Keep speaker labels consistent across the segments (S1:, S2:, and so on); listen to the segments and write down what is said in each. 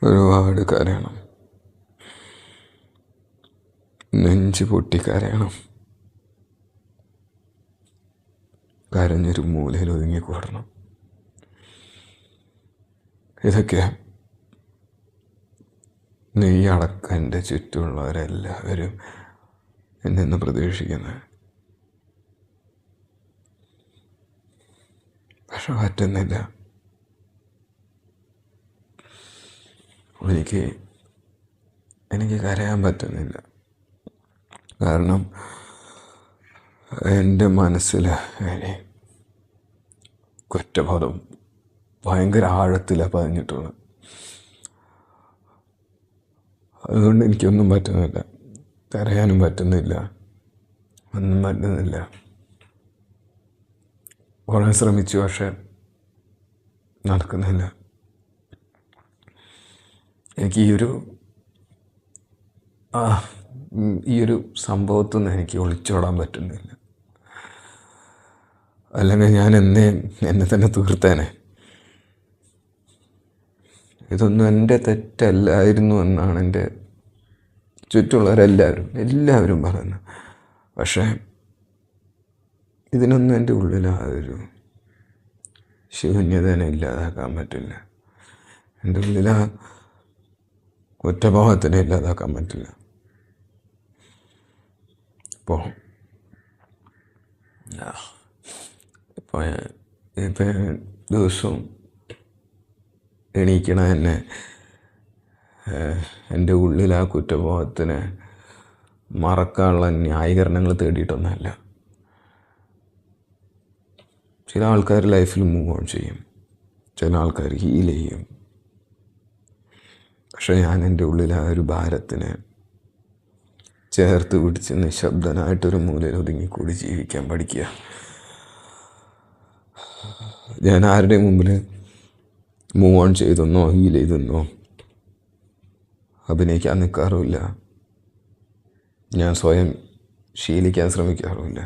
S1: ഒരുപാട് കരയണം, നെഞ്ച് പൊട്ടിക്കരയണം, കരഞ്ഞൊരു മൂലയിൽ ഒതുങ്ങിക്കൂടണം. ഇതൊക്കെ നീ അടക്കം എൻ്റെ ചുറ്റുമുള്ളവരെല്ലാവരും എന്നെ പ്രതീക്ഷിക്കുന്നത്. പക്ഷെ പറ്റുന്നില്ല. എനിക്ക് കരയാൻ പറ്റുന്നില്ല. കാരണം എൻ്റെ മനസ്സിൽ കുറ്റബോധം ഭയങ്കര ആഴത്തിലാണ് പതിഞ്ഞിട്ടുള്ളത്. അതുകൊണ്ട് എനിക്കൊന്നും പറ്റുന്നില്ല, കരയാനും പറ്റുന്നില്ല, ഒന്നും പറ്റുന്നില്ല. കുറേ ശ്രമിച്ചു, പക്ഷെ നടക്കുന്നില്ല. എനിക്ക് ഈ ഒരു സംഭവത്തിൽ നിന്ന് എനിക്ക് ഒളിച്ചോടാൻ പറ്റുന്നില്ല. അല്ലെങ്കിൽ ഞാൻ എന്നെ തന്നെ തീർത്തേനെ. ഇതൊന്നും എൻ്റെ തെറ്റല്ലായിരുന്നു എന്നാണ് എൻ്റെ ചുറ്റുമുള്ളവരെല്ലാവരും പറയുന്നത്. പക്ഷേ ഇതിനൊന്നും എൻ്റെ ഉള്ളിൽ ആ ഒരു ശൂന്യതനെ ഇല്ലാതാക്കാൻ പറ്റില്ല. എൻ്റെ ഉള്ളിൽ ആ കുറ്റബോധത്തിനെ ഇല്ലാതാക്കാൻ പറ്റില്ല. ഇപ്പോൾ ദിവസവും എണീക്കണ തന്നെ എൻ്റെ ഉള്ളിൽ ആ കുറ്റബോധത്തിനെ മറക്കാനുള്ള ന്യായീകരണങ്ങൾ തേടിയിട്ടൊന്നുമല്ല. ചില ആൾക്കാർ ലൈഫിൽ മൂവ് ഓൺ ചെയ്യും, ചില ആൾക്കാർ ഹീൽ ചെയ്യും. പക്ഷേ ഞാൻ എൻ്റെ ഉള്ളിൽ ആ ഒരു ഭാരത്തിനെ ചേർത്ത് പിടിച്ച് നിശബ്ദനായിട്ടൊരു മൂലയിൽ ഒതുങ്ങിക്കൂടി ജീവിക്കാൻ പഠിക്കുക. ഞാൻ ആരുടെ മുമ്പിൽ മൂവ് ഓൺ ചെയ്തെന്നോ ഹീൽ ചെയ്തെന്നോ അഭിനയിക്കാൻ നിൽക്കാറുമില്ല. ഞാൻ സ്വയം ശീലിക്കാൻ ശ്രമിക്കാറുമില്ല.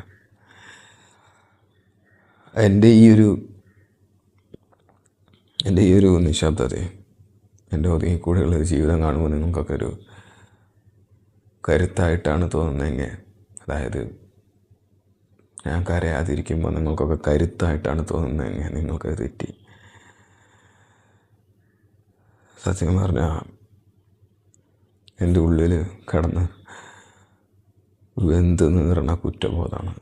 S1: എൻ്റെ ഈ ഒരു നിശബ്ദതയും എൻ്റെ ഒതുങ്ങിക്കൂടിയുള്ളൊരു ജീവിതം കാണുമ്പോൾ നിങ്ങൾക്കൊക്കെ ഒരു കരുത്തായിട്ടാണ് തോന്നുന്നതെങ്കിൽ, അതായത് ഞാൻ കരയാതിരിക്കുമ്പോൾ നിങ്ങൾക്കൊക്കെ കരുത്തായിട്ടാണ് തോന്നുന്നതെങ്കിൽ നിങ്ങൾക്കത് തെറ്റി. സത്യം പറഞ്ഞാൽ എൻ്റെ ഉള്ളിൽ കിടന്ന് വെന്ത് നീറണ കുറ്റബോധമാണ്.